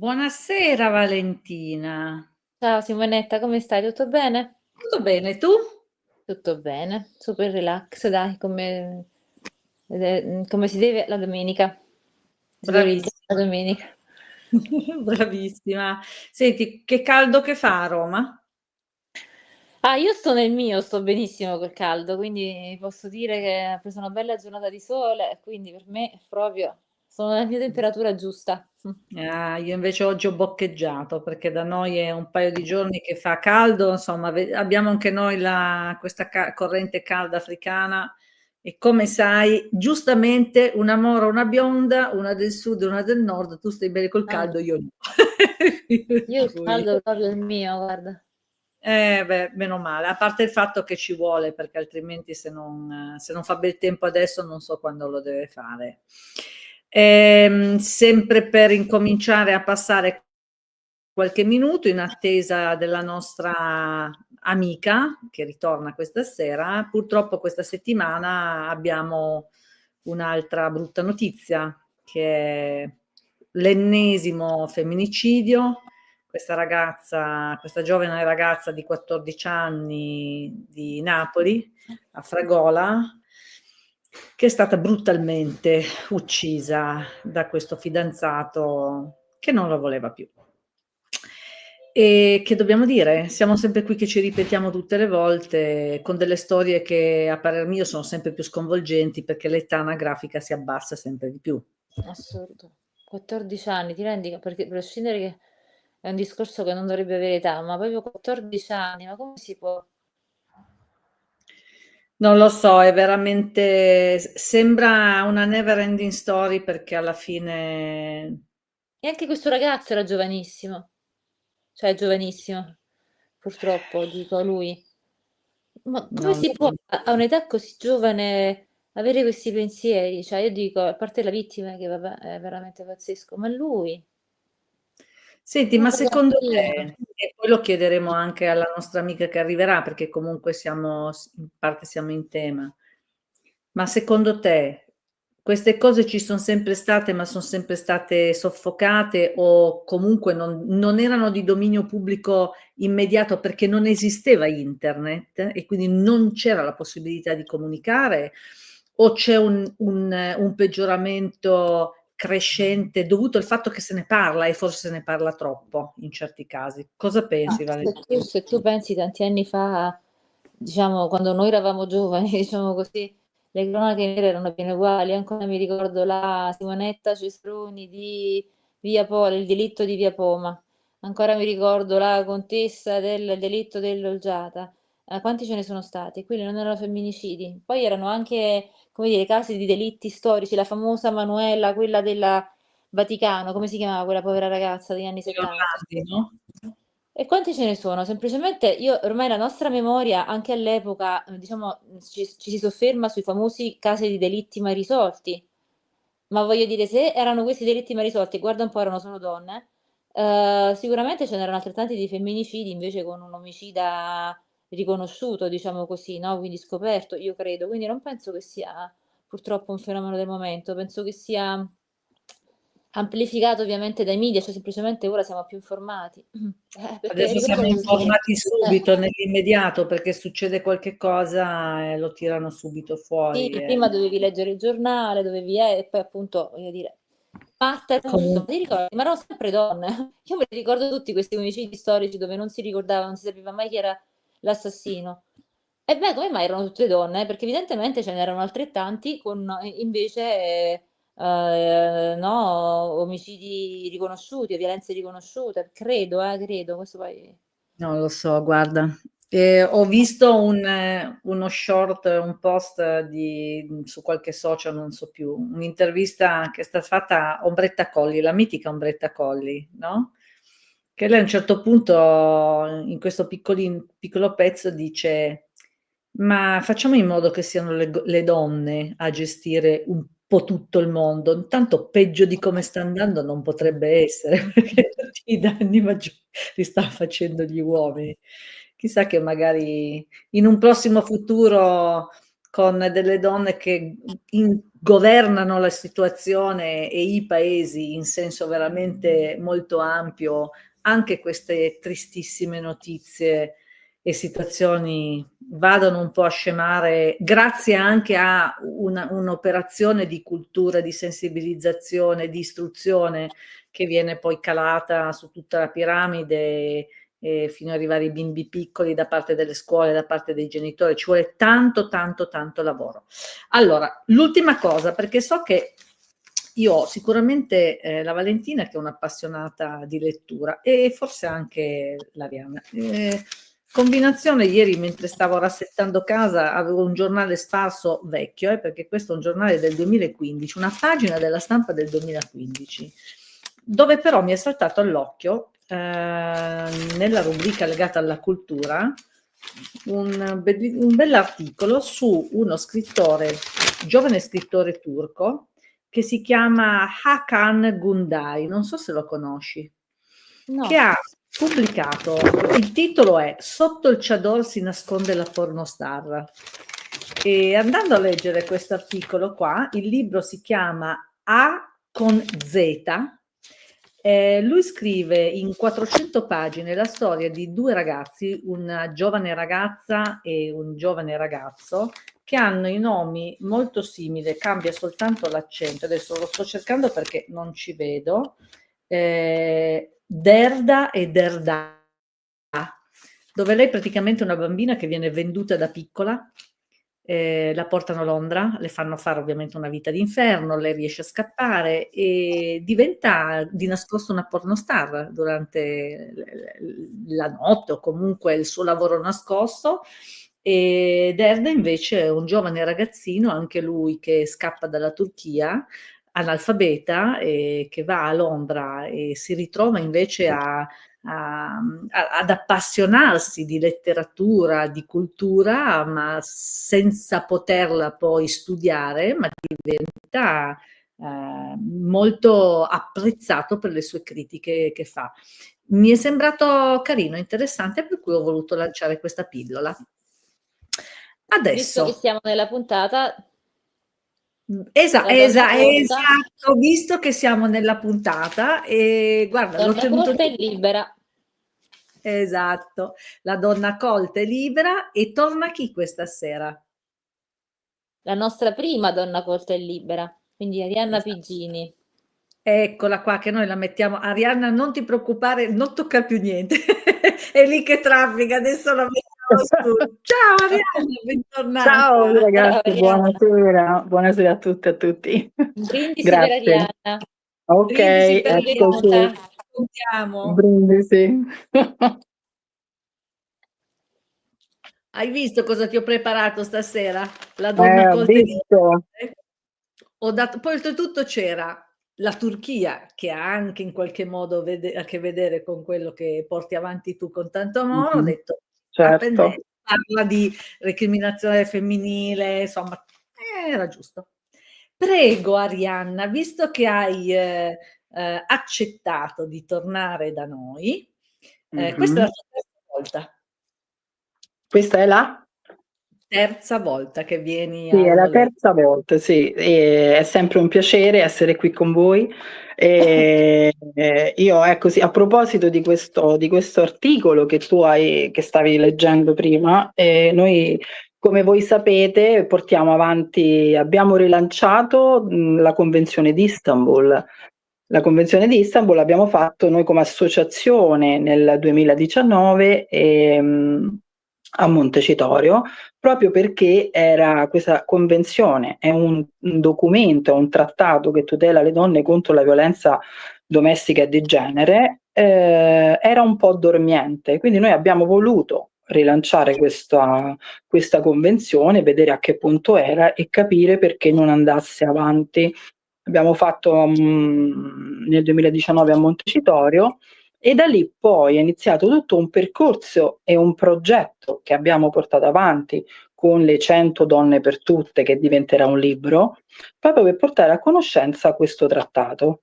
Buonasera Valentina. Ciao Simonetta, come stai? Tutto bene? Tutto bene, tu? Tutto bene, super relax, dai, come si deve la domenica. Si deve dire la Bravissima, domenica. bravissima. Senti, che caldo che fa a Roma? Ah, io sto nel mio, sto benissimo col caldo, quindi posso dire che ho preso una bella giornata di sole e quindi per me proprio sono nella mia temperatura giusta. Ah, io invece oggi ho boccheggiato perché da noi è un paio di giorni che fa caldo, insomma, abbiamo anche noi questa corrente calda africana e come sai, giustamente una mora, una bionda, una del sud e una del nord, tu stai bene col Ah, caldo, io no. io Per il cui- caldo proprio è il mio, guarda. Beh, meno male, a parte il fatto che ci vuole, perché altrimenti se non fa bel tempo adesso non so quando lo deve fare. Sempre per incominciare a passare qualche minuto in attesa della nostra amica che ritorna questa sera, purtroppo questa settimana abbiamo un'altra brutta notizia, che è l'ennesimo femminicidio. Questa ragazza, questa giovane ragazza di 14 anni di Napoli, a Fragola, che è stata brutalmente uccisa da questo fidanzato che non la voleva più. E che dobbiamo dire? Siamo sempre qui che ci ripetiamo tutte le volte con delle storie che a parer mio sono sempre più sconvolgenti perché l'età anagrafica si abbassa sempre di più. Assurdo. 14 anni, ti rendi perché prescindere che è un discorso che non dovrebbe avere età, ma proprio 14 anni, ma come si può? Non lo so, è veramente sembra una never ending story perché alla fine E anche questo ragazzo era giovanissimo, cioè è giovanissimo, purtroppo, dico lui. Ma come non si può a un'età così giovane avere questi pensieri? Cioè io dico, a parte la vittima che vabbè è veramente pazzesco, ma lui, Senti, una ma secondo ragazzina. te, e poi lo chiederemo anche alla nostra amica che arriverà, perché comunque in parte siamo in tema, ma secondo te queste cose ci sono sempre state, ma sono sempre state soffocate o comunque non erano di dominio pubblico immediato perché non esisteva internet e quindi non c'era la possibilità di comunicare? O c'è un peggioramento crescente dovuto al fatto che se ne parla e forse se ne parla troppo in certi casi? Cosa Ah, pensi, Valentina? se tu pensi tanti anni fa, diciamo quando noi eravamo giovani, diciamo così, le cronache nere erano piene uguali. Ancora mi ricordo la Simonetta Cesaroni di Via Il delitto di Via Poma. Ancora mi ricordo la contessa del delitto dell'Olgiata. Quanti ce ne sono stati? Quelli non erano femminicidi. Poi erano anche, come dire, casi di delitti storici, la famosa Manuela, quella della Vaticano, come si chiamava quella povera ragazza degli anni '70? Orlandi, no? E quanti ce ne sono? Semplicemente io ormai la nostra memoria, anche all'epoca, diciamo, ci si sofferma sui famosi casi di delitti mai risolti. Ma voglio dire, se erano questi delitti mai risolti, guarda un po' erano solo donne, sicuramente ce n'erano altrettanti di femminicidi invece con un omicida riconosciuto, diciamo così, no, quindi scoperto, io credo. Quindi non penso che sia purtroppo un fenomeno del momento, penso che sia amplificato ovviamente dai media, cioè semplicemente ora siamo più informati. Perché Adesso siamo ricordo che informati subito, nell'immediato, perché succede qualche cosa e lo tirano subito sì, fuori. prima dovevi leggere il giornale, dovevi e poi appunto, voglio dire, Marta Russo, Comunque, ti ricordi? Ma erano sempre donne. Io me li ricordo tutti questi omicidi storici dove non si ricordava, non si sapeva mai chi era l'assassino. E beh, come mai erano tutte donne? Perché evidentemente ce n'erano altrettanti con invece, no, omicidi riconosciuti o violenze riconosciute. Credo, questo poi non lo so, guarda. Ho visto uno short, un post su qualche social, non so più, un'intervista che è stata fatta a Ombretta Colli, la mitica Ombretta Colli, no? Che lei a un certo punto, in questo piccolo pezzo, dice: Ma facciamo in modo che siano le donne a gestire un po' tutto il mondo. Intanto peggio di come sta andando non potrebbe essere, perché tutti i danni maggiori li sta facendo gli uomini. Chissà che magari in un prossimo futuro con delle donne che governano la situazione e i paesi in senso veramente molto ampio, anche queste tristissime notizie e situazioni vadano un po' a scemare, grazie anche a un'operazione di cultura, di sensibilizzazione, di istruzione che viene poi calata su tutta la piramide fino ad arrivare ai bimbi piccoli da parte delle scuole, da parte dei genitori. Ci vuole tanto, tanto, tanto lavoro. Allora, l'ultima cosa, perché so che io ho sicuramente la Valentina che è un'appassionata di lettura e forse anche l'Arianna. Combinazione, ieri mentre stavo rassettando casa avevo un giornale sparso vecchio, perché questo è un giornale del 2015, una pagina della stampa del 2015, dove però mi è saltato all'occhio nella rubrica legata alla cultura un bell'articolo su uno scrittore, giovane scrittore turco, che si chiama Hakan Günday, non so se lo conosci, No. che ha pubblicato, il titolo è Sotto il chador si nasconde la pornostar. E andando a leggere questo articolo qua, il libro si chiama A con Z. Lui scrive in 400 pagine la storia di due ragazzi, una giovane ragazza e un giovane ragazzo, che hanno i nomi molto simili, cambia soltanto l'accento. Adesso lo sto cercando perché non ci vedo. Derda e Derda, dove lei è praticamente una bambina che viene venduta da piccola, la portano a Londra, le fanno fare ovviamente una vita d'inferno, lei riesce a scappare e diventa di nascosto una pornostar durante la notte o comunque il suo lavoro nascosto. E Derda invece è un giovane ragazzino, anche lui che scappa dalla Turchia, analfabeta, e che va a Londra e si ritrova invece ad appassionarsi di letteratura, di cultura, ma senza poterla poi studiare, ma diventa molto apprezzato per le sue critiche che fa. Mi è sembrato carino, interessante, per cui ho voluto lanciare questa pillola. Visto che Adesso, siamo nella puntata, esatto, visto che siamo nella puntata, e guarda, l'ho Donna tenuto colta e libera. Esatto, la donna colta e libera. E torna chi questa sera? La nostra prima donna colta e libera, quindi Arianna Esatto. Piggini. Eccola qua, che noi la mettiamo. Arianna, non ti preoccupare, non tocca più niente. È lì che traffica, adesso la mettiamo su. Ciao Arianna, bentornata. Ciao ragazzi, Ciao, buonasera a tutte e a tutti. un brindisi per Grazie. Arianna. Ok, Brindisi per eccoci. Arianna. Contiamo. Brindisi. Hai visto cosa ti ho preparato stasera? La donna Ho colta e visto. libera. Ho dato, poi oltretutto c'era la Turchia, che ha anche in qualche modo a che vedere con quello che porti avanti tu con tanto amore. Ho detto, Certo. parla di recriminazione femminile, insomma, era giusto. Prego Arianna, visto che hai accettato di tornare da noi, questa è la tua terza volta. Questa è la? Terza volta che vieni Sì, è al la Valais. terza volta, sì. È sempre un piacere essere qui con voi. Io, ecco, sì, a proposito di questo articolo che che stavi leggendo prima, noi, come voi sapete, portiamo avanti, abbiamo rilanciato la Convenzione di Istanbul. La Convenzione di Istanbul l'abbiamo fatto noi come associazione nel 2019 a Montecitorio, proprio perché questa convenzione è un documento, è un trattato che tutela le donne contro la violenza domestica e di genere, era un po' dormiente, quindi noi abbiamo voluto rilanciare questa convenzione, vedere a che punto era e capire perché non andasse avanti. Abbiamo fatto nel 2019 a Montecitorio e da lì poi è iniziato tutto un percorso e un progetto che abbiamo portato avanti con le 100 donne per tutte, che diventerà un libro, proprio per portare a conoscenza questo trattato.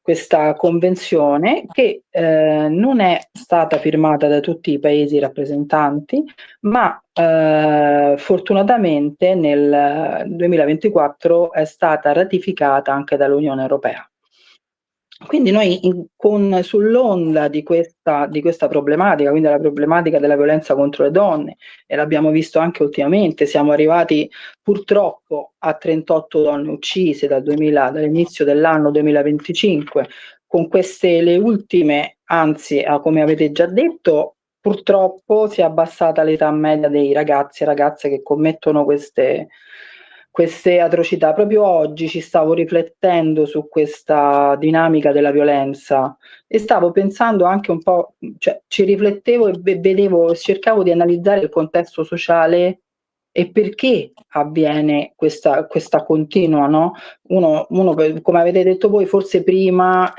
questa convenzione che non è stata firmata da tutti i paesi rappresentanti, ma fortunatamente nel 2024 è stata ratificata anche dall'Unione Europea. Quindi noi sull'onda di questa problematica, quindi la problematica della violenza contro le donne, e l'abbiamo visto anche ultimamente, siamo arrivati purtroppo a 38 donne uccise dall'inizio dell'anno 2025, con queste le ultime, anzi, come avete già detto, purtroppo si è abbassata l'età media dei ragazzi e ragazze che commettono queste atrocità. Proprio oggi ci stavo riflettendo su questa dinamica della violenza e stavo pensando anche un po', cioè ci riflettevo e cercavo di analizzare il contesto sociale e perché avviene questa continua, no? Uno, come avete detto voi, forse prima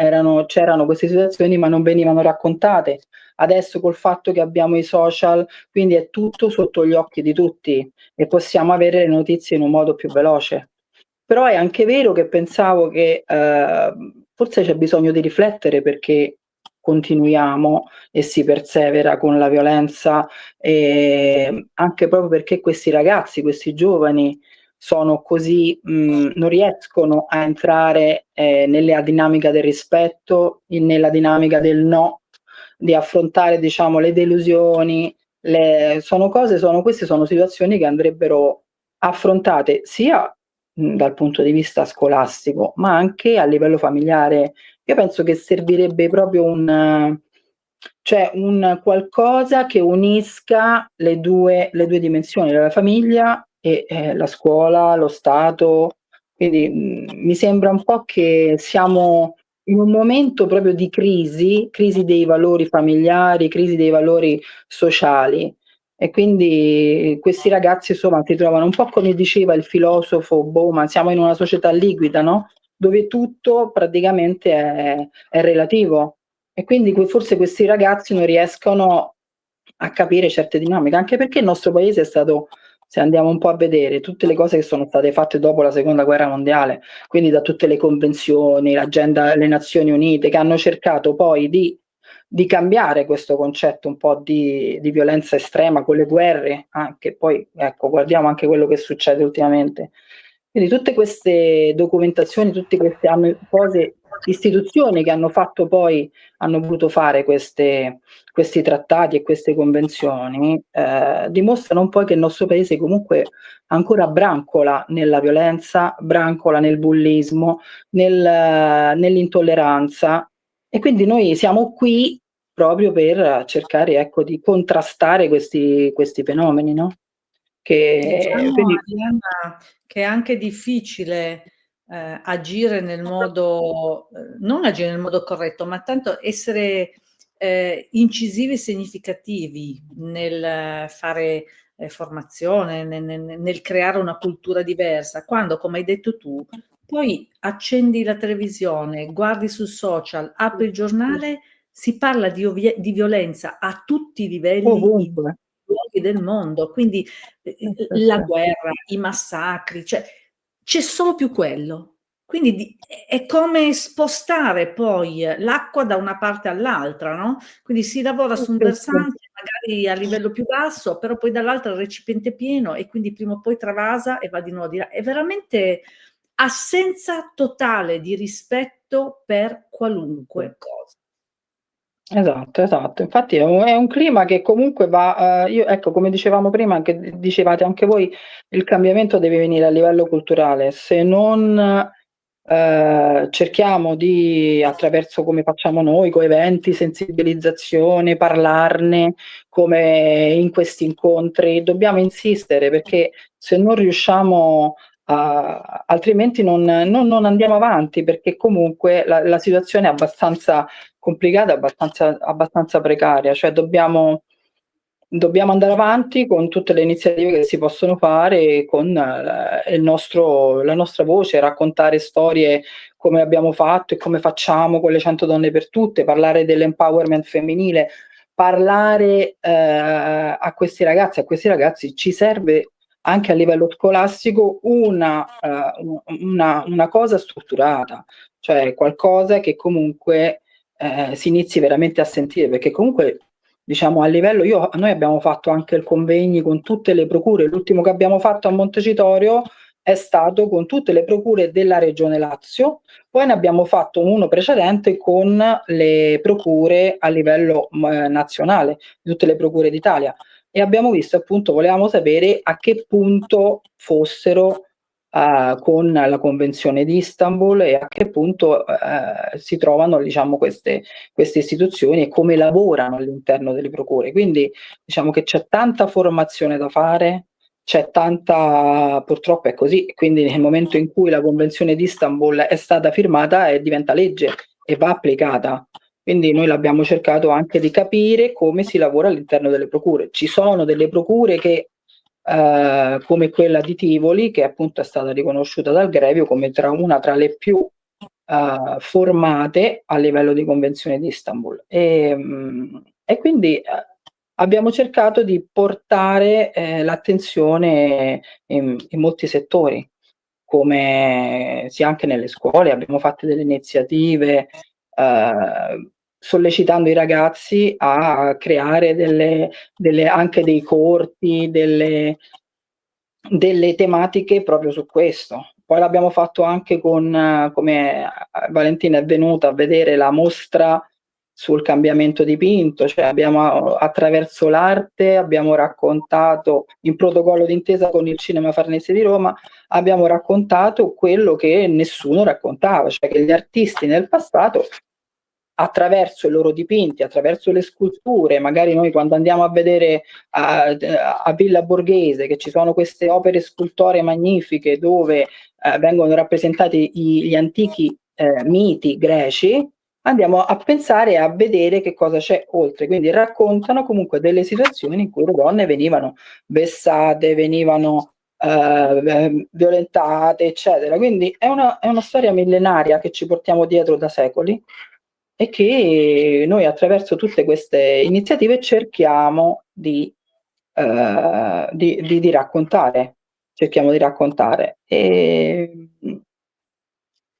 c'erano queste situazioni ma non venivano raccontate. Adesso col fatto che abbiamo i social, quindi è tutto sotto gli occhi di tutti e possiamo avere le notizie in un modo più veloce. Però è anche vero che pensavo che forse c'è bisogno di riflettere perché continuiamo e si persevera con la violenza, anche proprio perché questi ragazzi, questi giovani sono così, non riescono a entrare nella dinamica del rispetto, nella dinamica del no, di affrontare, diciamo, le delusioni. Queste sono situazioni che andrebbero affrontate sia dal punto di vista scolastico, ma anche a livello familiare. Io penso che servirebbe proprio un qualcosa che unisca le due dimensioni, la famiglia e la scuola, lo Stato. Quindi mi sembra un po' che siamo in un momento proprio di crisi dei valori familiari, crisi dei valori sociali. E quindi questi ragazzi insomma si trovano un po' come diceva il filosofo Bauman, siamo in una società liquida, no? Dove tutto praticamente è relativo e quindi forse questi ragazzi non riescono a capire certe dinamiche, anche perché il nostro paese è stato, se andiamo un po' a vedere, tutte le cose che sono state fatte dopo la seconda guerra mondiale, quindi da tutte le convenzioni, l'agenda delle Nazioni Unite, che hanno cercato poi di cambiare questo concetto un po' di violenza estrema con le guerre, anche poi ecco, guardiamo anche quello che succede ultimamente. Quindi tutte queste documentazioni, tutte queste cose, istituzioni che hanno voluto fare questi trattati e queste convenzioni, dimostrano un po' che il nostro paese comunque ancora brancola nella violenza, brancola nel bullismo, nell'intolleranza. E quindi noi siamo qui proprio per cercare, ecco, di contrastare questi fenomeni, no? Diciamo, Quindi Arianna, che è anche difficile agire nel modo, non agire nel modo corretto, ma tanto essere incisivi e significativi nel fare formazione, nel creare una cultura diversa, quando, come hai detto tu, poi accendi la televisione, guardi sul social, apri il giornale, si parla di violenza a tutti i livelli, in ovunque. tutti i luoghi del mondo, quindi la guerra, i massacri, cioè c'è solo più quello. Quindi è come spostare poi l'acqua da una parte all'altra, no? Quindi si lavora su un versante magari a livello più basso, però poi dall'altro il recipiente è pieno e quindi prima o poi travasa e va di nuovo di là. È veramente assenza totale di rispetto per qualunque cosa. Esatto. Infatti è un clima che comunque va, ecco, come dicevamo prima, che dicevate anche voi, il cambiamento deve venire a livello culturale. Se non cerchiamo attraverso come facciamo noi, con eventi, sensibilizzazione, parlarne come in questi incontri, dobbiamo insistere perché se non riusciamo altrimenti non andiamo avanti, perché comunque la situazione è abbastanza complicata, abbastanza precaria, cioè dobbiamo andare avanti con tutte le iniziative che si possono fare con la nostra voce, raccontare storie come abbiamo fatto e come facciamo con le 100 donne per tutte, parlare dell'empowerment femminile, parlare a questi ragazzi ci serve anche a livello scolastico una cosa strutturata, cioè qualcosa che comunque si inizi veramente a sentire, perché comunque diciamo a livello, noi abbiamo fatto anche il convegni con tutte le procure, l'ultimo che abbiamo fatto a Montecitorio è stato con tutte le procure della Regione Lazio, poi ne abbiamo fatto uno precedente con le procure a livello nazionale, tutte le procure d'Italia, e abbiamo visto appunto, volevamo sapere a che punto fossero con la Convenzione di Istanbul e a che punto si trovano diciamo queste istituzioni e come lavorano all'interno delle procure. Quindi diciamo che c'è tanta formazione da fare, c'è tanta, purtroppo è così, quindi nel momento in cui la Convenzione di Istanbul è stata firmata diventa legge e va applicata. Quindi noi l'abbiamo cercato anche di capire come si lavora all'interno delle procure. Ci sono delle procure che come quella di Tivoli, che appunto è stata riconosciuta dal Grevio come una tra le più formate a livello di Convenzione di Istanbul. E quindi abbiamo cercato di portare l'attenzione in molti settori, come sia anche nelle scuole, abbiamo fatto delle iniziative sollecitando i ragazzi a creare anche dei corti, delle tematiche proprio su questo. Poi l'abbiamo fatto anche con, come Valentina è venuta a vedere la mostra sul cambiamento dipinto, cioè abbiamo attraverso l'arte abbiamo raccontato in protocollo d'intesa con il Cinema Farnese di Roma, abbiamo raccontato quello che nessuno raccontava, cioè che gli artisti nel passato attraverso i loro dipinti, attraverso le sculture, magari noi quando andiamo a vedere a Villa Borghese che ci sono queste opere scultoree magnifiche dove vengono rappresentati gli antichi miti greci, andiamo a pensare e a vedere che cosa c'è oltre, quindi raccontano comunque delle situazioni in cui le donne venivano vessate, venivano violentate, eccetera. Quindi è una storia millenaria che ci portiamo dietro da secoli e che noi attraverso tutte queste iniziative cerchiamo di raccontare. Cerchiamo di raccontare. E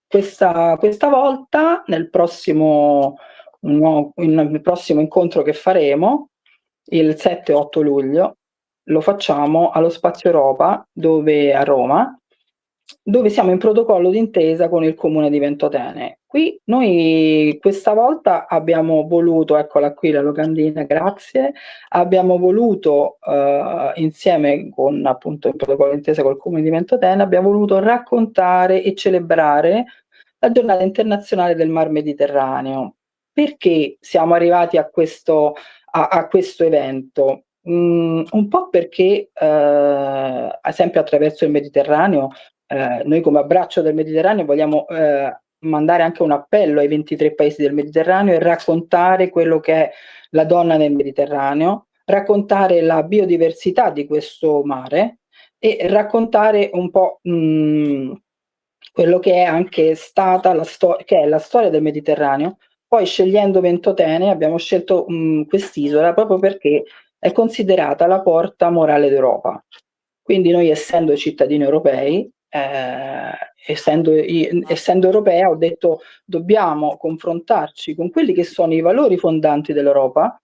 questa volta, nel prossimo incontro che faremo, il 7-8 luglio, lo facciamo allo Spazio Europa, a Roma, dove siamo in protocollo d'intesa con il Comune di Ventotene. Qui noi questa volta abbiamo voluto, eccola qui la locandina, grazie, abbiamo voluto insieme con appunto il protocollo d'intesa col Comune di Ventotene, abbiamo voluto raccontare e celebrare la giornata internazionale del Mar Mediterraneo. Perché siamo arrivati a questo evento? Un po' perché, ad esempio attraverso il Mediterraneo, noi come Abbraccio del Mediterraneo vogliamo mandare anche un appello ai 23 paesi del Mediterraneo e raccontare quello che è la donna nel Mediterraneo, raccontare la biodiversità di questo mare e raccontare un po' quello che è anche stata che è la storia del Mediterraneo. Poi scegliendo Ventotene abbiamo scelto quest'isola proprio perché è considerata la porta morale d'Europa. Quindi noi essendo cittadini europei, essendo europea, ho detto dobbiamo confrontarci con quelli che sono i valori fondanti dell'Europa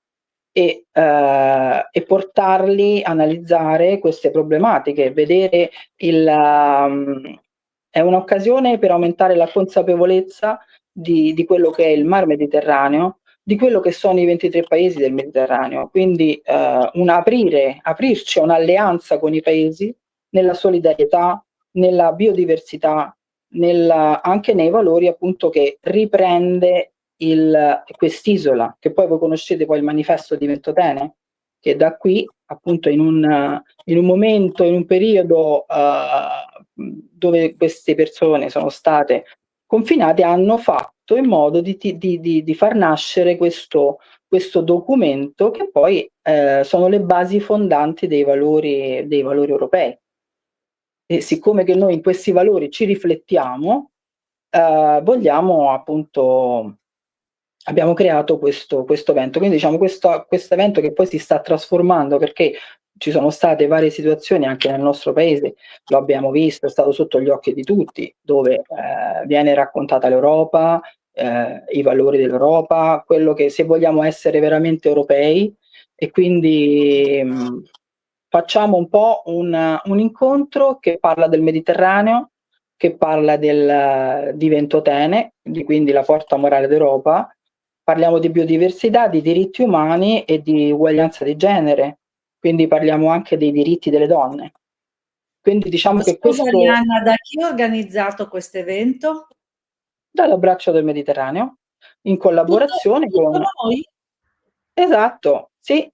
e portarli, analizzare queste problematiche, vedere è un'occasione per aumentare la consapevolezza di quello che è il Mar Mediterraneo, di quello che sono i 23 paesi del Mediterraneo, quindi aprirci a un'alleanza con i paesi nella solidarietà, nella biodiversità, anche nei valori appunto che riprende quest'isola, che poi voi conoscete poi il manifesto di Ventotene, che da qui appunto in un momento, in un periodo dove queste persone sono state confinate, hanno fatto in modo di far nascere questo documento che poi sono le basi fondanti dei valori europei. E siccome che noi in questi valori ci riflettiamo, vogliamo appunto, abbiamo creato questo evento. Quindi diciamo questo evento che poi si sta trasformando perché ci sono state varie situazioni anche nel nostro paese, lo abbiamo visto, è stato sotto gli occhi di tutti, dove viene raccontata l'Europa, i valori dell'Europa, quello che, se vogliamo essere veramente europei, e quindi facciamo un po' un incontro che parla del Mediterraneo, che parla di Ventotene, quindi la Porta Morale d'Europa. Parliamo di biodiversità, di diritti umani e di uguaglianza di genere, quindi parliamo anche dei diritti delle donne. Quindi diciamo che Scusa, Arianna, da chi ha organizzato questo evento? Dall'Abbraccio del Mediterraneo, in collaborazione tutto con... noi? Esatto, sì.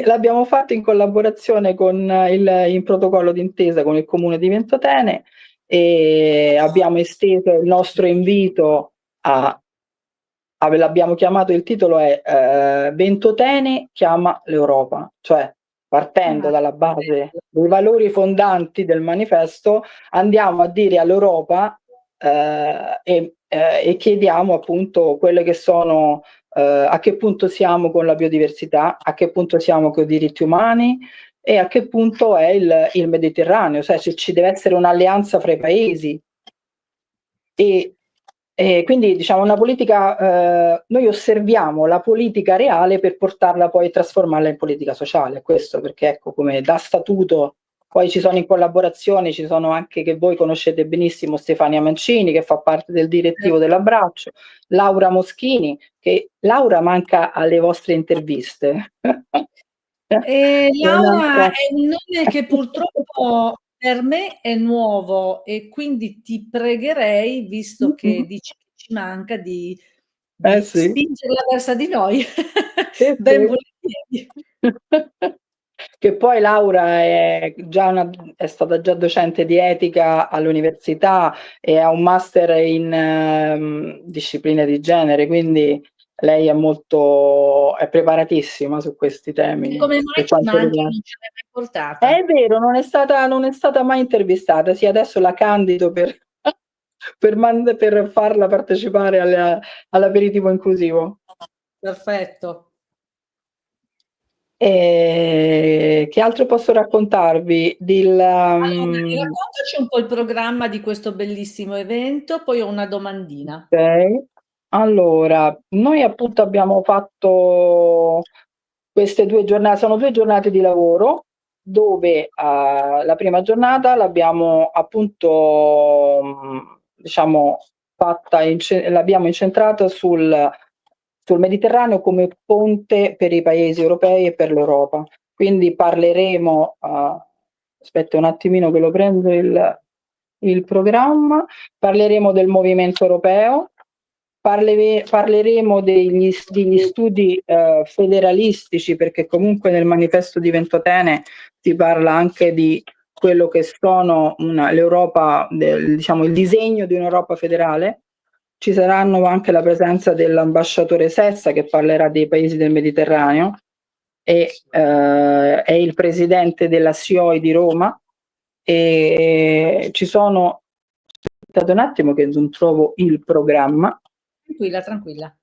L'abbiamo fatto in collaborazione con il protocollo d'intesa con il comune di Ventotene, e abbiamo esteso il nostro invito l'abbiamo chiamato, il titolo è Ventotene chiama l'Europa, cioè partendo dalla base dei valori fondanti del manifesto andiamo a dire all'Europa e chiediamo appunto quelle che sono a che punto siamo con la biodiversità, a che punto siamo con i diritti umani e a che punto è il Mediterraneo, cioè se ci deve essere un'alleanza fra i paesi. E quindi diciamo una politica, noi osserviamo la politica reale per portarla poi, trasformarla in politica sociale, questo perché ecco, come da statuto, poi ci sono in collaborazione, ci sono anche, che voi conoscete benissimo, Stefania Mancini che fa parte del direttivo dell'Abbraccio, Laura Moschini, che Laura manca alle vostre interviste. Laura è un nome che purtroppo per me è nuovo, e quindi ti pregherei, visto che dici che ci manca, di Sì. spingerla verso di noi. Sì, Ben sì. volentieri. Che poi Laura è stata già docente di etica all'università e ha un master in discipline di genere, quindi lei è preparatissima su questi temi. Come mai ci manca? Non ce l'hai mai portata? È vero, non è stata mai intervistata. Sì, adesso la candido per farla partecipare all'aperitivo inclusivo. Perfetto. Che altro posso raccontarvi? Allora, raccontaci un po' il programma di questo bellissimo evento, poi ho una domandina. Ok, allora, noi appunto abbiamo fatto queste 2 giornate, sono 2 giornate di lavoro, dove la prima giornata l'abbiamo appunto diciamo l'abbiamo incentrata sul Mediterraneo come ponte per i paesi europei e per l'Europa. Quindi parleremo, aspetta un attimino che lo prendo il programma, parleremo del movimento europeo, parleremo degli studi federalistici, perché comunque nel manifesto di Ventotene si parla anche di quello che sono l'Europa, diciamo il disegno di un'Europa federale. Ci saranno anche la presenza dell'ambasciatore Sessa che parlerà dei paesi del Mediterraneo e è il presidente della SIOI di Roma, e ci sono, aspettate un attimo che non trovo il programma. Tranquilla.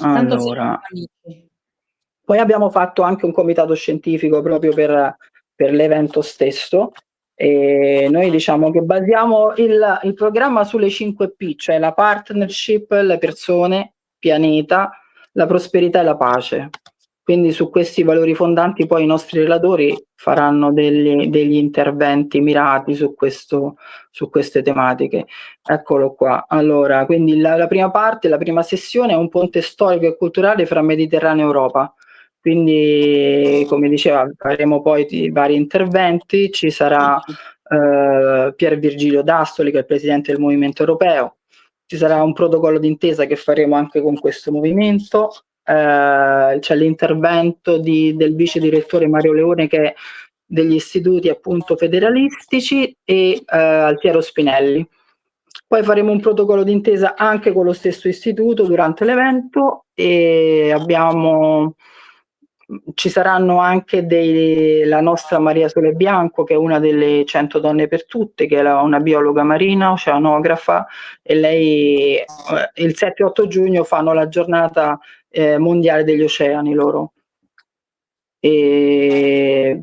Allora, poi abbiamo fatto anche un comitato scientifico proprio per l'evento stesso, e noi diciamo che basiamo il programma sulle 5P, cioè la partnership, le persone, pianeta, la prosperità e la pace. Quindi su questi valori fondanti poi i nostri relatori faranno degli interventi mirati su queste tematiche. Eccolo qua. Allora, quindi la prima parte, la prima sessione è un ponte storico e culturale fra Mediterraneo e Europa. Quindi, come diceva, faremo poi vari interventi, ci sarà Pier Virgilio D'Astoli, che è il presidente del Movimento Europeo, ci sarà un protocollo d'intesa che faremo anche con questo movimento, c'è l'intervento del vice direttore Mario Leone, che è degli istituti appunto federalistici, e Altiero Spinelli. Poi faremo un protocollo d'intesa anche con lo stesso istituto durante l'evento, e ci saranno anche la nostra Maria Sole Bianco, che è una delle 100 donne per tutte, che è una biologa marina, oceanografa, e lei il 7-8 giugno fanno la giornata mondiale degli oceani loro. E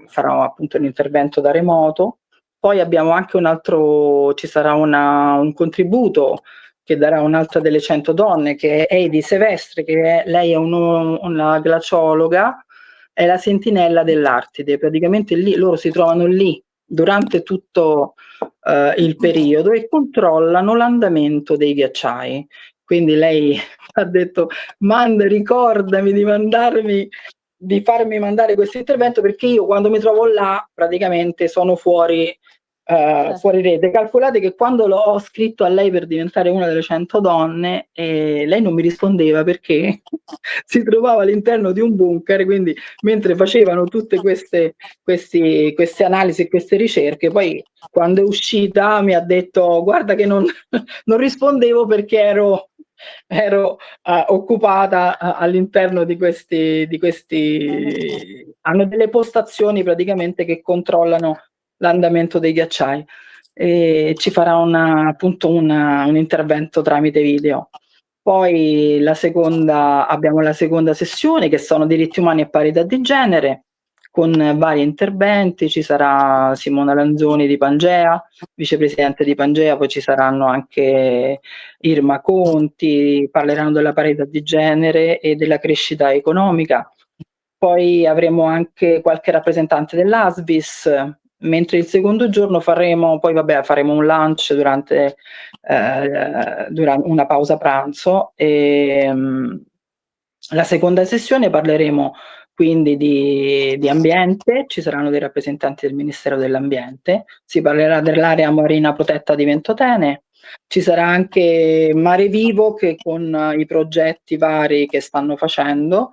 farò appunto un intervento da remoto. Poi abbiamo anche ci sarà un contributo che darà un'altra delle 100 donne, che è Heidi Sevestre, lei è una glaciologa, è la sentinella dell'Artide. Praticamente loro si trovano lì durante tutto il periodo e controllano l'andamento dei ghiacciai. Quindi lei ha detto: ricordami di farmi mandare questo intervento, perché io quando mi trovo là praticamente sono fuori rete. Calcolate che quando ho scritto a lei per diventare una delle 100 donne, lei non mi rispondeva perché si trovava all'interno di un bunker, quindi mentre facevano tutte queste analisi e queste ricerche, poi quando è uscita mi ha detto: guarda che non rispondevo perché ero occupata all'interno di questi hanno delle postazioni praticamente che controllano l'andamento dei ghiacciai, e ci farà appunto un intervento tramite video. Poi abbiamo la seconda sessione, che sono diritti umani e parità di genere, con vari interventi. Ci sarà Simona Lanzoni di Pangea, vicepresidente di Pangea, poi ci saranno anche Irma Conti, parleranno della parità di genere e della crescita economica. Poi avremo anche qualche rappresentante dell'ASVIS, mentre il secondo giorno faremo un lunch durante una pausa pranzo. La seconda sessione parleremo quindi di ambiente, ci saranno dei rappresentanti del Ministero dell'Ambiente, si parlerà dell'area marina protetta di Ventotene, ci sarà anche Mare Vivo, che con i progetti vari che stanno facendo,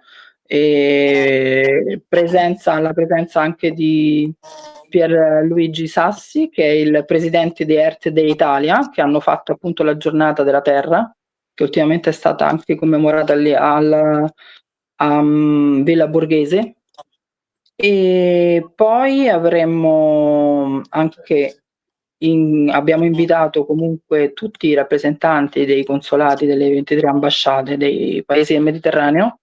e la presenza anche di Pierluigi Sassi, che è il presidente di Earth Day Italia, che hanno fatto appunto la giornata della Terra, che ultimamente è stata anche commemorata lì a Villa Borghese. E poi avremmo anche abbiamo invitato comunque tutti i rappresentanti dei consolati delle 23 ambasciate dei paesi del Mediterraneo.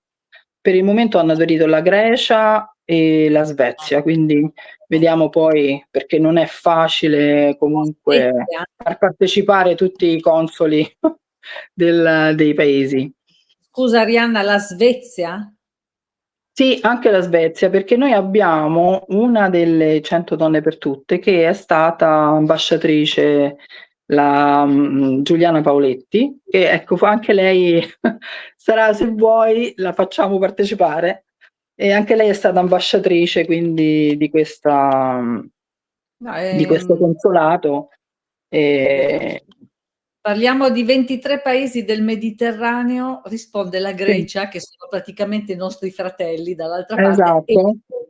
Per il momento hanno aderito la Grecia e la Svezia, quindi vediamo poi, perché non è facile comunque far partecipare tutti i consoli dei paesi. Scusa Arianna, la Svezia? Sì, anche la Svezia, perché noi abbiamo una delle 100 donne per tutte che è stata ambasciatrice, la Giuliana Paoletti, che ecco, anche lei sarà, se vuoi, la facciamo partecipare, e anche lei è stata ambasciatrice quindi di questo consolato. Parliamo di 23 paesi del Mediterraneo, risponde la Grecia, che sono praticamente i nostri fratelli dall'altra parte,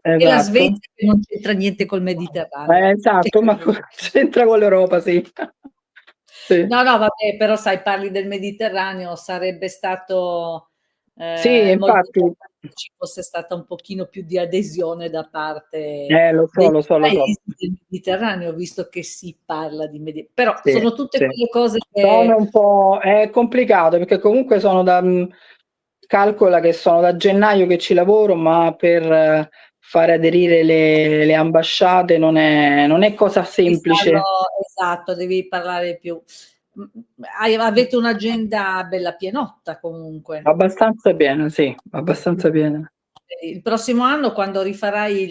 e la Svezia, che non c'entra niente col Mediterraneo. Esatto, ma c'entra con l'Europa, sì. Sì. No, vabbè, però sai, parli del Mediterraneo, sarebbe stato sì, molto infatti, che ci fosse stata un pochino più di adesione da parte lo so. paesi del Mediterraneo, visto che si parla di Mediterraneo. Però sì, sono tutte quelle cose che sono un po' è complicato, perché comunque calcola che sono da gennaio che ci lavoro, ma per fare aderire le ambasciate non è cosa semplice. Esatto, devi parlare più. Avete un'agenda bella pienotta comunque. Abbastanza piena, sì, abbastanza piena. Il prossimo anno, quando rifarai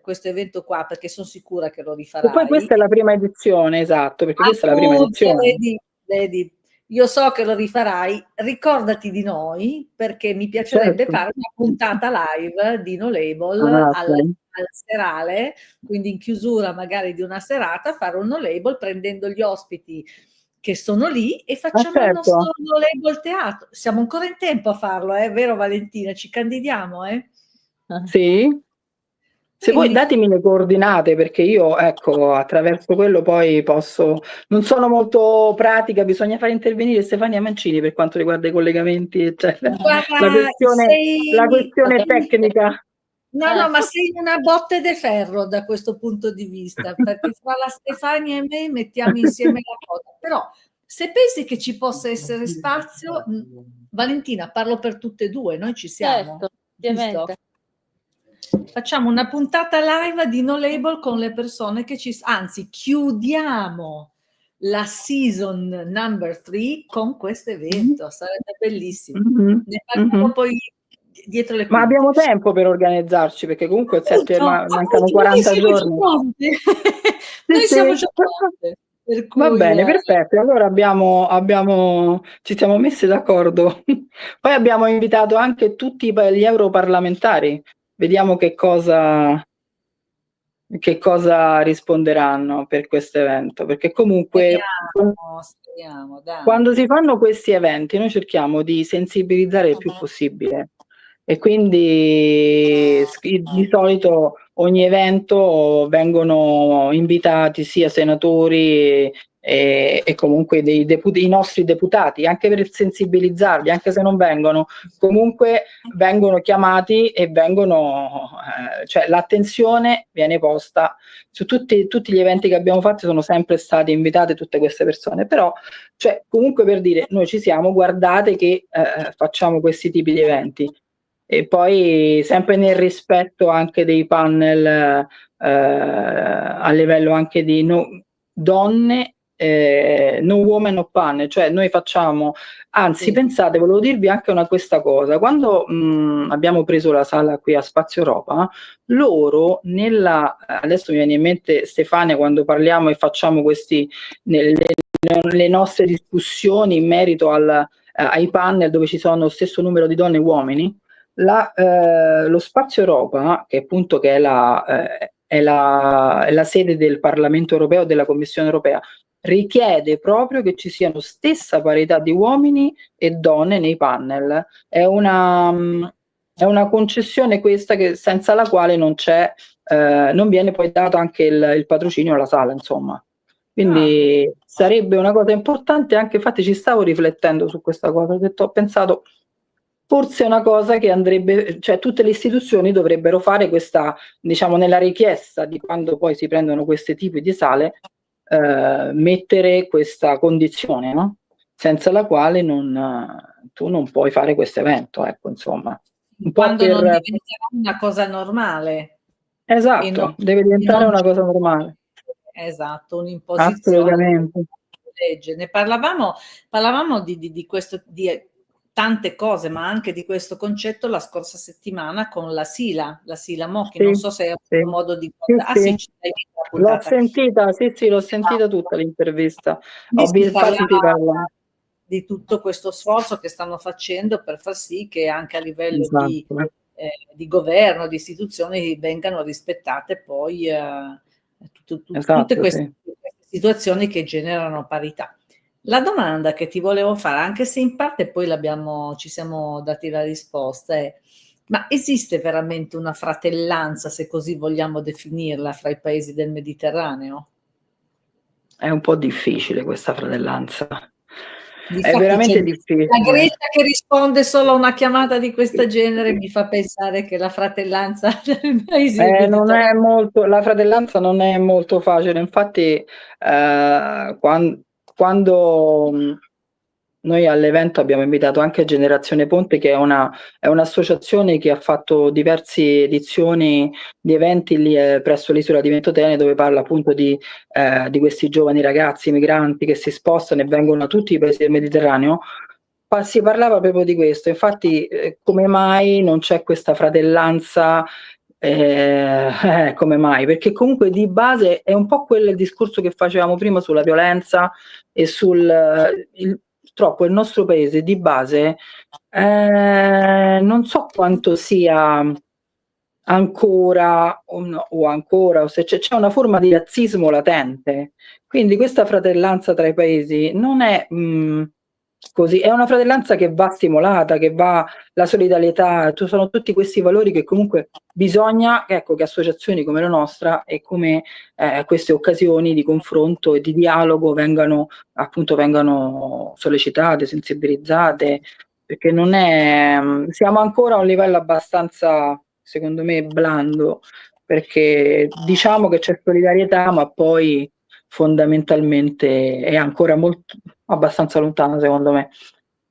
questo evento qua, perché sono sicura che lo rifarai. E poi questa è la prima edizione, esatto, perché questa è la prima edizione. Vedi, io so che lo rifarai, ricordati di noi, perché mi piacerebbe fare una puntata live di No Label al serale, quindi in chiusura magari di una serata, fare un No Label prendendo gli ospiti che sono lì e facciamo il nostro No Label teatro. Siamo ancora in tempo a farlo, vero Valentina? Ci candidiamo, Sì. Se vuoi datemi le coordinate, perché io, ecco, attraverso quello poi non sono molto pratica, bisogna fare intervenire Stefania Mancini per quanto riguarda i collegamenti, eccetera. Guarda, la questione tecnica. No, ma sei una botte de ferro da questo punto di vista, perché fra la Stefania e me mettiamo insieme la cosa. Però se pensi che ci possa essere spazio, Valentina, parlo per tutte e due, noi ci siamo. Certo, ovviamente. Facciamo una puntata live di No Label con le persone che anzi, chiudiamo la season number 3 con questo evento, sarebbe bellissimo. Ne parliamo poi dietro le quinte. Ma abbiamo tempo per organizzarci, perché comunque mancano 40 giorni. Noi siamo già pronte. Per cui, va bene, perfetto. Allora ci siamo messi d'accordo. Poi abbiamo invitato anche tutti gli europarlamentari. Vediamo che cosa risponderanno per questo evento, perché comunque speriamo, dai. Quando si fanno questi eventi noi cerchiamo di sensibilizzare il più possibile, e quindi di solito ogni evento vengono invitati sia senatori e comunque i nostri deputati, anche per sensibilizzarli, anche se non vengono, comunque vengono chiamati e cioè l'attenzione viene posta su tutti gli eventi che abbiamo fatto. Sono sempre state invitate tutte queste persone, però cioè comunque per dire, noi ci siamo, guardate che facciamo questi tipi di eventi, e poi sempre nel rispetto anche dei panel a livello anche di donne, no woman no panel, cioè noi facciamo, anzi pensate, volevo dirvi anche questa cosa: quando abbiamo preso la sala qui a Spazio Europa, loro adesso mi viene in mente Stefania, quando parliamo e facciamo le nostre discussioni in merito ai panel dove ci sono lo stesso numero di donne e uomini, lo Spazio Europa, che appunto è la sede del Parlamento Europeo e della Commissione Europea, richiede proprio che ci siano stessa parità di uomini e donne nei panel. È una concessione questa, senza la quale non viene poi dato anche il patrocinio alla sala, insomma. Quindi sarebbe una cosa importante, anche infatti ci stavo riflettendo su questa cosa, ho pensato forse è una cosa che andrebbe, cioè tutte le istituzioni dovrebbero fare questa, diciamo, nella richiesta di quando poi si prendono questi tipi di sale, mettere questa condizione, no? Senza la quale tu non puoi fare questo evento, ecco, insomma. Quando non diventerà una cosa normale. Esatto, deve diventare una cosa normale. Esatto, un'imposizione. Assolutamente. Legge. Ne parlavamo di questo, di tante cose, ma anche di questo concetto la scorsa settimana con la Sila Mocchi. Non so se hai avuto modo di l'ho sentita, l'ho sentita tutta l'intervista. Ho visto di tutto questo sforzo che stanno facendo per far sì che anche a livello di governo, di istituzioni, vengano rispettate poi tutte queste situazioni che generano parità. La domanda che ti volevo fare, anche se in parte poi ci siamo dati la risposta, è: ma esiste veramente una fratellanza, se così vogliamo definirla, fra i paesi del Mediterraneo? È un po' difficile questa fratellanza. È veramente difficile. La Grecia che risponde solo a una chiamata di questo genere mi fa pensare che la fratellanza del paese la fratellanza non è molto facile. Infatti quando noi all'evento abbiamo invitato anche Generazione Ponte, che è un'associazione che ha fatto diverse edizioni di eventi lì presso l'isola di Ventotene, dove parla appunto di questi giovani ragazzi migranti che si spostano e vengono da tutti i paesi del Mediterraneo. Si parlava proprio di questo, infatti come mai non c'è questa fratellanza? Come mai? Perché comunque di base è un po' quello il discorso che facevamo prima sulla violenza e purtroppo il nostro paese di base non so quanto sia ancora o se c'è una forma di razzismo latente, quindi questa fratellanza tra i paesi non è così, è una fratellanza che va stimolata, la solidarietà, sono tutti questi valori che comunque bisogna, ecco, che associazioni come la nostra e come queste occasioni di confronto e di dialogo vengano sollecitate, sensibilizzate, perché siamo ancora a un livello abbastanza, secondo me, blando, perché diciamo che c'è solidarietà, ma poi fondamentalmente è ancora abbastanza lontana, secondo me.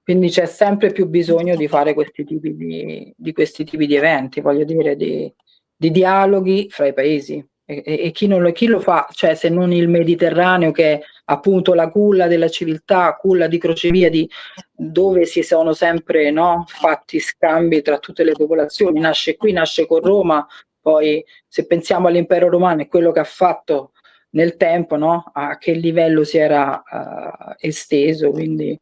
Quindi c'è sempre più bisogno di fare questi tipi di eventi, voglio dire, di dialoghi fra i paesi. E chi lo fa, cioè se non il Mediterraneo, che è appunto la culla della civiltà, culla di crocevia, dove si sono sempre, no, fatti scambi tra tutte le popolazioni, nasce qui, nasce con Roma, poi se pensiamo all'impero romano e quello che ha fatto nel tempo, no, a che livello si era esteso, quindi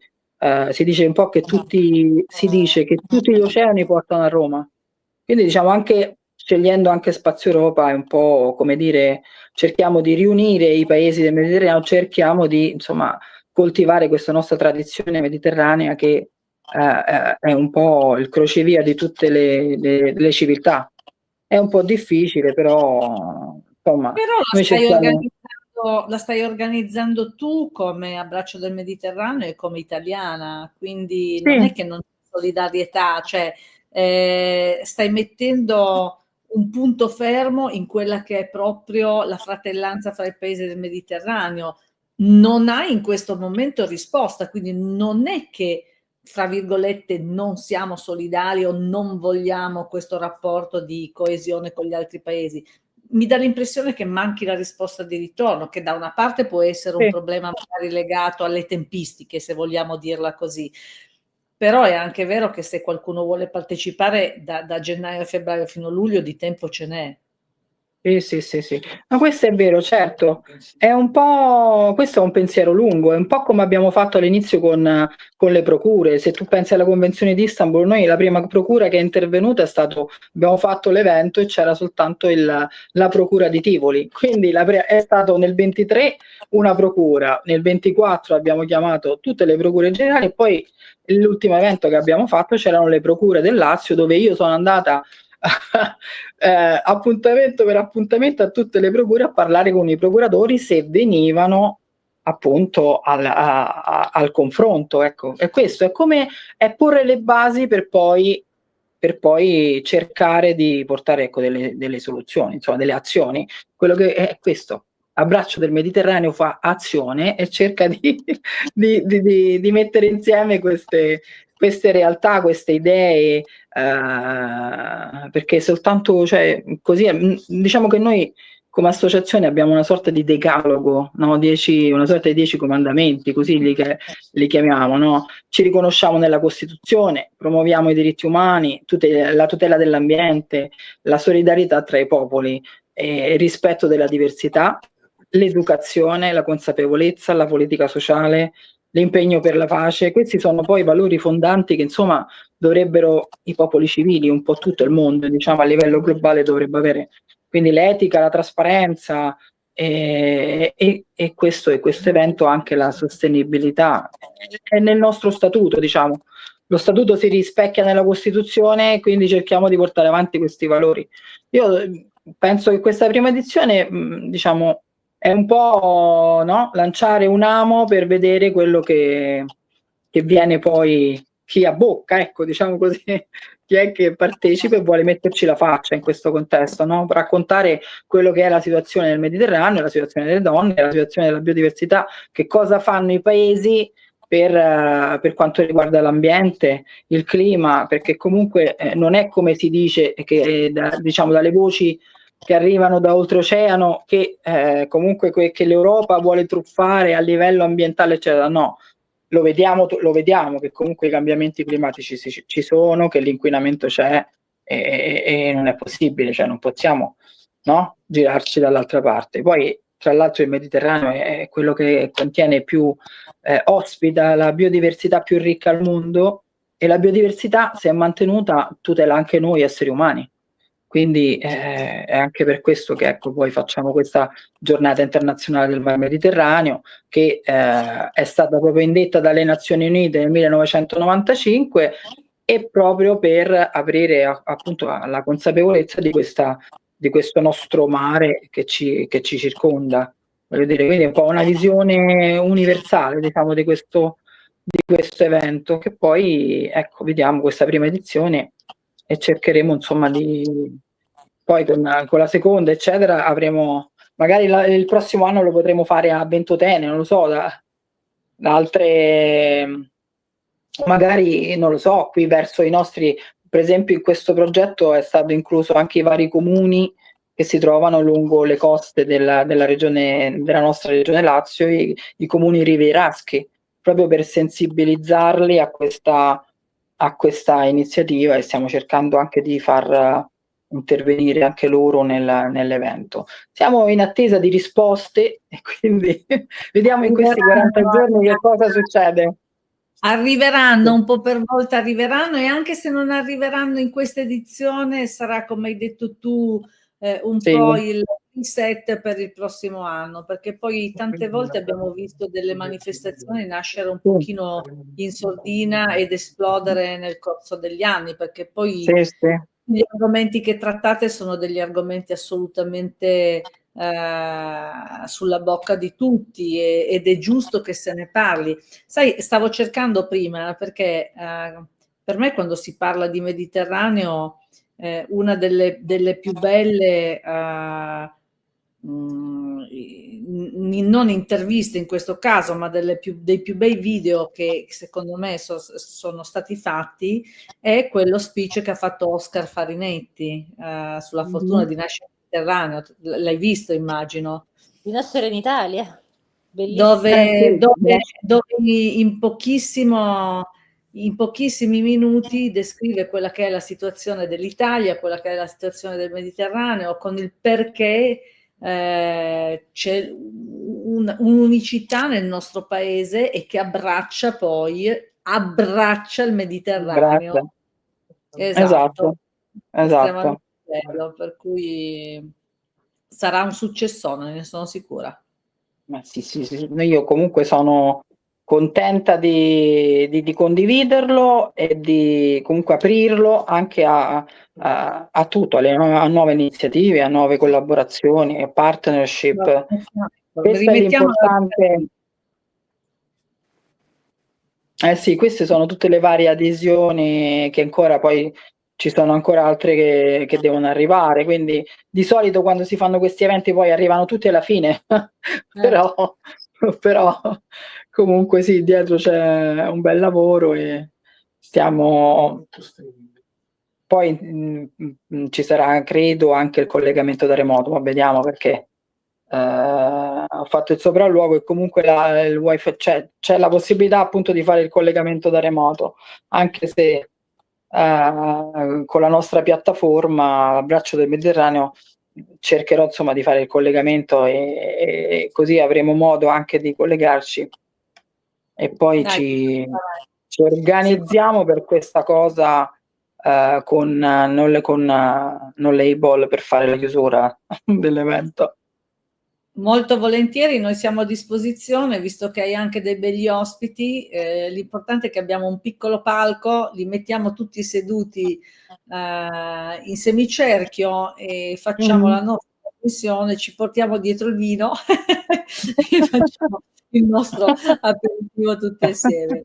si dice un po' che si dice che tutti gli oceani portano a Roma. Quindi diciamo, anche scegliendo anche Spazio Europa, è un po' come dire, cerchiamo di riunire i paesi del Mediterraneo, cerchiamo di insomma coltivare questa nostra tradizione mediterranea che è un po' il crocevia di tutte le civiltà. È un po' difficile, però insomma Però noi cerchiamo. la stai organizzando tu come Abbraccio del Mediterraneo e come italiana, quindi non è Sì, che non c'è solidarietà, cioè stai mettendo un punto fermo in quella che è proprio la fratellanza fra i paesi del Mediterraneo. Non hai in questo momento risposta, quindi non è che, fra virgolette, non siamo solidari o non vogliamo questo rapporto di coesione con gli altri paesi. Mi dà l'impressione che manchi la risposta di ritorno, che da una parte può essere un sì. problema magari legato alle tempistiche, se vogliamo dirla così, però è anche vero che se qualcuno vuole partecipare da gennaio a febbraio fino a luglio di tempo ce n'è. Sì. Ma questo è vero, certo. È un po', questo è un pensiero lungo, è un po' come abbiamo fatto all'inizio con le procure. Se tu pensi alla Convenzione di Istanbul, noi la prima procura che è intervenuta abbiamo fatto l'evento e c'era soltanto la procura di Tivoli. Quindi è stato nel 23 una procura, nel 24 abbiamo chiamato tutte le procure generali e poi l'ultimo evento che abbiamo fatto c'erano le procure del Lazio, dove io sono andata appuntamento per appuntamento a tutte le procure a parlare con i procuratori se venivano appunto al confronto, ecco. E questo è porre le basi per poi cercare di portare, ecco, delle soluzioni, insomma delle azioni. Quello che è questo. Abbraccio del Mediterraneo fa azione e cerca di mettere insieme queste realtà, queste idee, perché soltanto, cioè, così, diciamo che noi come associazione abbiamo una sorta di decalogo, no? Una sorta di 10 comandamenti, così li chiamiamo, no? Ci riconosciamo nella Costituzione, promuoviamo i diritti umani, la tutela dell'ambiente, la solidarietà tra i popoli, il rispetto della diversità, l'educazione, la consapevolezza, la politica sociale, l'impegno per la pace. Questi sono poi valori fondanti che insomma dovrebbero i popoli civili, un po' tutto il mondo, diciamo a livello globale dovrebbe avere. Quindi l'etica, la trasparenza e questo evento anche la sostenibilità. È nel nostro statuto, diciamo. Lo statuto si rispecchia nella Costituzione, quindi cerchiamo di portare avanti questi valori. Io penso che questa prima edizione, diciamo, è un po', no? Lanciare un amo per vedere quello che viene poi, chi abbocca, ecco, diciamo così, chi è che partecipa e vuole metterci la faccia in questo contesto, no? Raccontare quello che è la situazione del Mediterraneo, la situazione delle donne, la situazione della biodiversità, che cosa fanno i paesi per quanto riguarda l'ambiente, il clima, perché comunque non è come si dice che diciamo dalle voci che arrivano da oltreoceano che comunque che l'Europa vuole truffare a livello ambientale, eccetera. No, lo vediamo che comunque i cambiamenti climatici ci sono, che l'inquinamento c'è e non è possibile, cioè non possiamo, no, girarci dall'altra parte. Poi tra l'altro il Mediterraneo è quello che contiene più, ospita la biodiversità più ricca al mondo e la biodiversità, se è mantenuta, tutela anche noi esseri umani. Quindi è anche per questo che ecco, poi facciamo questa giornata internazionale del Mar Mediterraneo, che è stata proprio indetta dalle Nazioni Unite nel 1995 e proprio per aprire appunto alla consapevolezza di questo nostro mare che ci circonda. Voglio dire, quindi è un po' una visione universale, diciamo, di questo evento, che poi ecco, vediamo questa prima edizione e cercheremo insomma poi con la seconda eccetera avremo magari il prossimo anno lo potremo fare a Ventotene, non lo so, da altre magari, non lo so, qui verso i nostri, per esempio in questo progetto è stato incluso anche i vari comuni che si trovano lungo le coste della nostra regione Lazio, i comuni rivieraschi, proprio per sensibilizzarli a questa iniziativa, e stiamo cercando anche di far intervenire anche loro nell'evento. Siamo in attesa di risposte e quindi vediamo in questi 40 giorni che cosa succede. Arriveranno, un po' per volta arriveranno, e anche se non arriveranno in questa edizione sarà, come hai detto tu, un Sì. po' il reset per il prossimo anno, perché poi tante volte abbiamo visto delle manifestazioni nascere un pochino in sordina ed esplodere nel corso degli anni, perché poi Sì, sì. gli argomenti che trattate sono degli argomenti assolutamente sulla bocca di tutti, ed è giusto che se ne parli. Sai, stavo cercando prima, perché per me quando si parla di Mediterraneo, una delle più belle, non interviste in questo caso, ma dei più bei video che secondo me sono stati fatti, è quello speech che ha fatto Oscar Farinetti sulla fortuna di nascere nel Mediterraneo. L'hai visto, immagino. Di nascere in Italia, bellissimo. Dove in pochissimi minuti descrive quella che è la situazione dell'Italia, quella che è la situazione del Mediterraneo, con il perché c'è un'unicità nel nostro paese e che abbraccia il Mediterraneo. Esatto. Estremamente bello, per cui sarà un successone, ne sono sicura. Ma sì, io comunque sono contenta di condividerlo e di comunque aprirlo anche a tutto, a nuove iniziative, a nuove collaborazioni, a partnership. Questo è l'importante. Sì, queste sono tutte le varie adesioni che ancora poi ci sono ancora altre che devono arrivare, quindi di solito quando si fanno questi eventi poi arrivano tutti alla fine, però comunque sì, dietro c'è un bel lavoro e stiamo... Poi ci sarà, credo, anche il collegamento da remoto, ma vediamo, perché ho fatto il sopralluogo e comunque il wifi c'è la possibilità appunto di fare il collegamento da remoto, anche se con la nostra piattaforma Abbraccio del Mediterraneo cercherò insomma di fare il collegamento e così avremo modo anche di collegarci e poi ci organizziamo per questa cosa con non label per fare la chiusura dell'evento. Molto volentieri, noi siamo a disposizione, visto che hai anche dei begli ospiti. L'importante è che abbiamo un piccolo palco, li mettiamo tutti seduti in semicerchio e facciamo la nostra trasmissione, ci portiamo dietro il vino e facciamo il nostro aperitivo tutti assieme.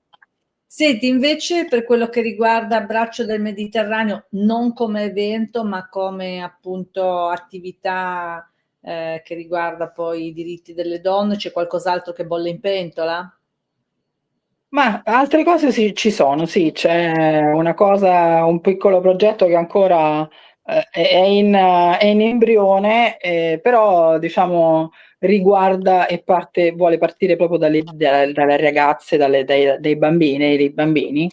Senti, invece, per quello che riguarda Abbraccio del Mediterraneo, non come evento, ma come appunto attività che riguarda poi i diritti delle donne, c'è qualcos'altro che bolle in pentola? Ma altre cose sì, ci sono, sì, c'è un piccolo progetto che ancora è in embrione, però diciamo riguarda e vuole partire proprio dalle ragazze, dai bambini, dei bambini,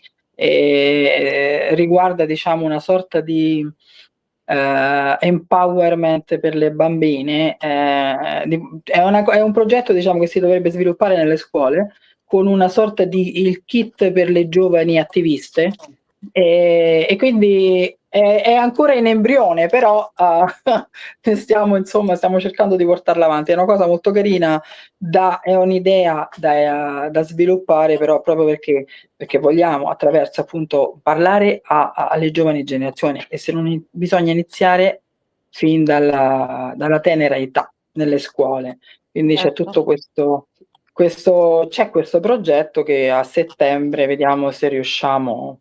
riguarda diciamo una sorta di empowerment per le bambine, è un progetto diciamo che si dovrebbe sviluppare nelle scuole con una sorta di il kit per le giovani attiviste e quindi è ancora in embrione, però stiamo cercando di portarla avanti. È una cosa molto carina, è un'idea da sviluppare, però proprio perché vogliamo attraverso appunto parlare alle giovani generazioni, e se non bisogna iniziare fin dalla tenera età nelle scuole. Quindi c'è tutto c'è questo progetto che a settembre vediamo se riusciamo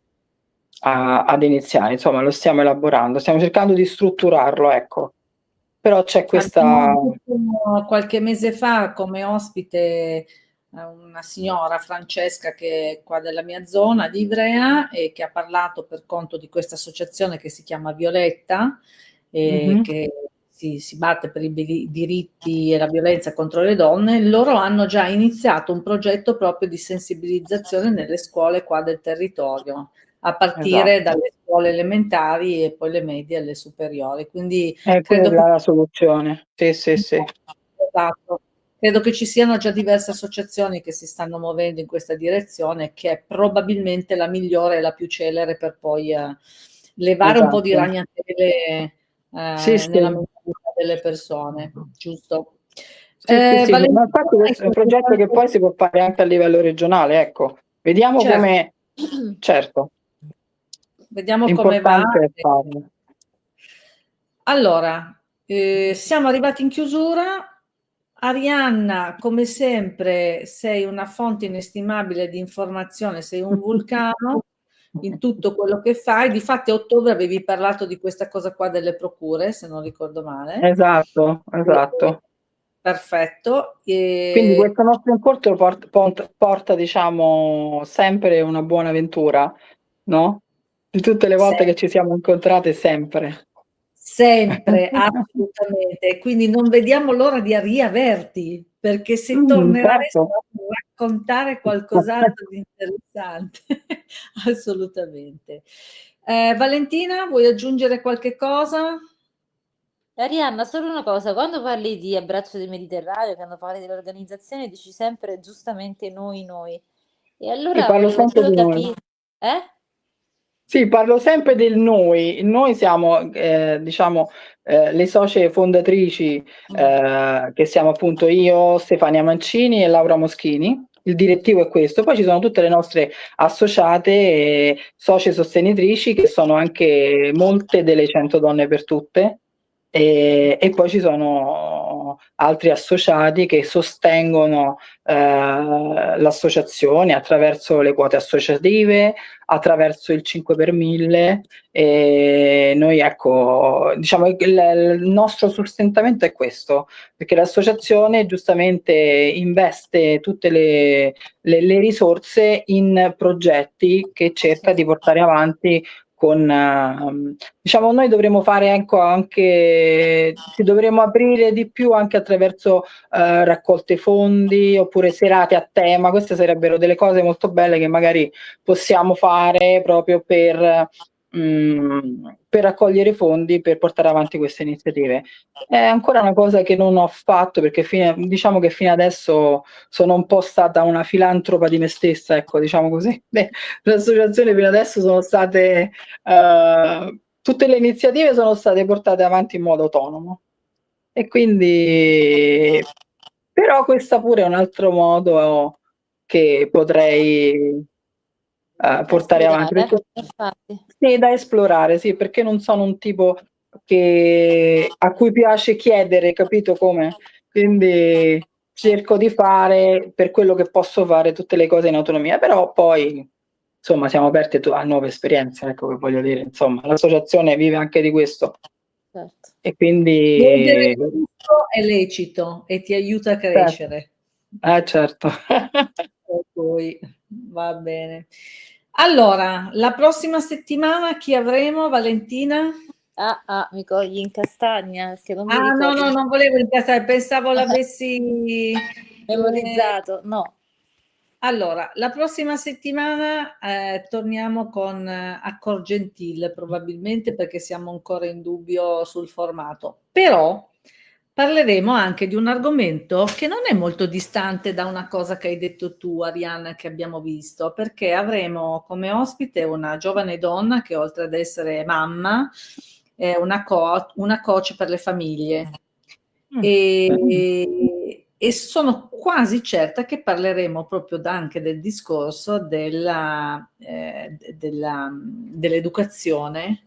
ad iniziare, insomma lo stiamo elaborando, stiamo cercando di strutturarlo, ecco. Però c'è questa... Qualche mese fa come ospite una signora, Francesca, che è qua della mia zona di Ivrea e che ha parlato per conto di questa associazione che si chiama Violetta, che si batte per i diritti e la violenza contro le donne. Loro hanno già iniziato un progetto proprio di sensibilizzazione nelle scuole qua del territorio, a partire Esatto. dalle scuole elementari e poi le medie e le superiori. Quindi È credo quella che la soluzione. Sì, sì, sì. esatto. Credo che ci siano già diverse associazioni che si stanno muovendo in questa direzione, che è probabilmente la migliore e la più celere per poi levare un po' di Esatto. ragnatele Sì, sì. nella mentalità delle persone, giusto? Sì, sì, sì, ma Valentina, infatti questo è un progetto che poi si può fare anche a livello regionale, ecco. Vediamo certo, come, certo, vediamo come va. l'importante è farlo. Allora, siamo arrivati in chiusura. Arianna, come sempre, sei una fonte inestimabile di informazione, sei un vulcano in tutto quello che fai. Difatti a ottobre avevi parlato di questa cosa qua delle procure, se non ricordo male. Esatto, esatto. Perfetto. Quindi questo nostro incontro porta, diciamo, sempre una buona avventura, no? Di tutte le volte che ci siamo incontrate, sempre. Sempre, assolutamente. Quindi non vediamo l'ora di riaverti, perché se tornerai Certo. sarà per raccontare qualcos'altro di interessante. Assolutamente. Valentina, vuoi aggiungere qualche cosa? Arianna, solo una cosa, quando parli di Abbraccio del Mediterraneo, quando parli dell'organizzazione, dici sempre giustamente noi, noi. E Sì, allora parlo volevo sempre solo di noi. capire, eh? Sì, parlo sempre del noi. Noi siamo, diciamo, le socie fondatrici, che siamo appunto io, Stefania Mancini e Laura Moschini. Il direttivo è questo. Poi ci sono tutte le nostre associate e socie sostenitrici, che sono anche molte delle 100 donne per tutte. E poi ci sono altri associati che sostengono l'associazione attraverso le quote associative, attraverso il 5 per 1000, e noi, ecco, diciamo il nostro sostentamento è questo, perché l'associazione giustamente investe tutte le risorse in progetti che cerca di portare avanti con, diciamo, noi dovremmo fare, ecco, anche, ci dovremmo aprire di più anche attraverso raccolte fondi oppure serate a tema. Queste sarebbero delle cose molto belle che magari possiamo fare proprio per raccogliere fondi per portare avanti queste iniziative. È ancora una cosa che non ho fatto perché diciamo che fino adesso sono un po' stata una filantropa di me stessa, ecco, diciamo così. Le associazioni fino adesso sono state tutte le iniziative sono state portate avanti in modo autonomo. E quindi, però questo pure è un altro modo che potrei Da portare avanti, esplorare, perché infatti. sì, da esplorare, sì, perché non sono un tipo a cui piace chiedere, capito come? Quindi cerco di fare per quello che posso fare tutte le cose in autonomia, però poi insomma siamo aperti a nuove esperienze, ecco che voglio dire, insomma, l'associazione vive anche di questo Certo. e quindi Chiedere il giusto è lecito e ti aiuta a certo, crescere. certo. Per cui va bene. Allora, la prossima settimana chi avremo, Valentina? Mi cogli in castagna perché non mi Ah, no, ricordo. no, non volevo incastrare, pensavo l'avessi Memorizzato, no. allora, la prossima settimana torniamo con Accor Gentil, probabilmente perché siamo ancora in dubbio sul formato, però parleremo anche di un argomento che non è molto distante da una cosa che hai detto tu, Arianna, che abbiamo visto, perché avremo come ospite una giovane donna che oltre ad essere mamma è una coach per le famiglie e sono quasi certa che parleremo proprio anche del discorso dell'educazione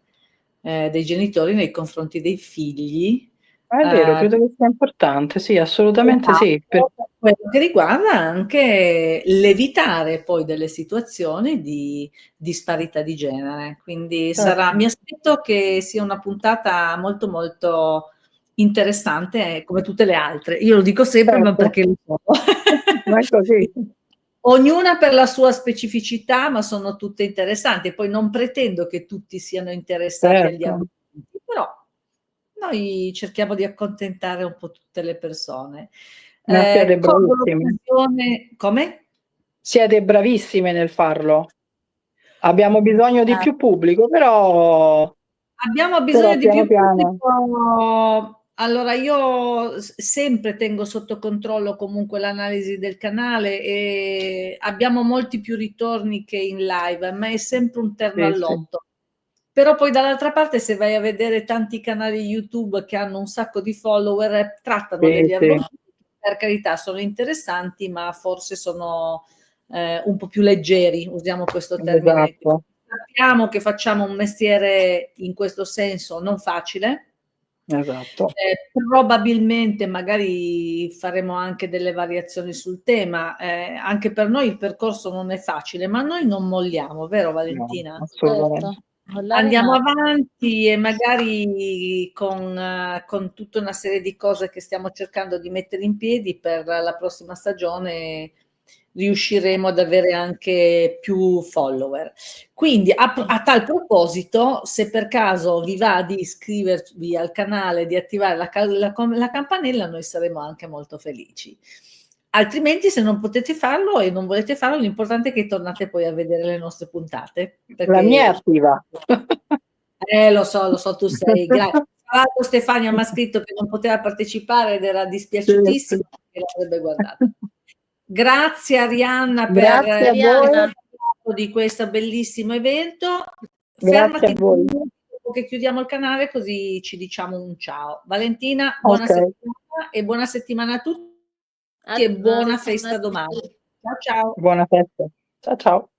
dei genitori nei confronti dei figli. È vero, credo che sia importante, sì, assolutamente sì. Esatto, per quello che riguarda anche l'evitare poi delle situazioni di disparità di genere. Quindi Certo. mi aspetto che sia una puntata molto molto interessante come tutte le altre. Io lo dico sempre, ma perché lo so. Ma è così. Ognuna per la sua specificità, ma sono tutte interessanti. Poi non pretendo che tutti siano interessati agli argomenti, però noi cerchiamo di accontentare un po' tutte le persone. Siete bravissime. Come? Siete bravissime nel farlo. Abbiamo bisogno di più pubblico, però abbiamo bisogno di piano più piano. pubblico. Allora io sempre tengo sotto controllo comunque l'analisi del canale e abbiamo molti più ritorni che in live, ma è sempre un terno al lotto. Però poi dall'altra parte se vai a vedere tanti canali YouTube che hanno un sacco di follower, trattano degli argomenti che per carità sono interessanti, ma forse sono un po' più leggeri, usiamo questo termine. Esatto. Sappiamo che facciamo un mestiere in questo senso non facile. Esatto. Probabilmente magari faremo anche delle variazioni sul tema. Anche per noi il percorso non è facile, ma noi non molliamo, vero Valentina? No, assolutamente. Andiamo avanti e magari con tutta una serie di cose che stiamo cercando di mettere in piedi per la prossima stagione riusciremo ad avere anche più follower. Quindi a tal proposito, se per caso vi va di iscrivervi al canale, di attivare la campanella, noi saremo anche molto felici. Altrimenti, se non potete farlo e non volete farlo, l'importante è che tornate poi a vedere le nostre puntate. La mia è attiva. Lo so, tu sei. Grazie. Tra l'altro Stefania mi ha scritto che non poteva partecipare ed era dispiaciutissima perché l'avrebbe guardata. Grazie Arianna Grazie per a voi di questo bellissimo evento. Grazie a voi. Che chiudiamo il canale così ci diciamo un ciao. Valentina, buona settimana e buona settimana a tutti e buona festa domani. Ciao ciao. Buona festa. Ciao ciao.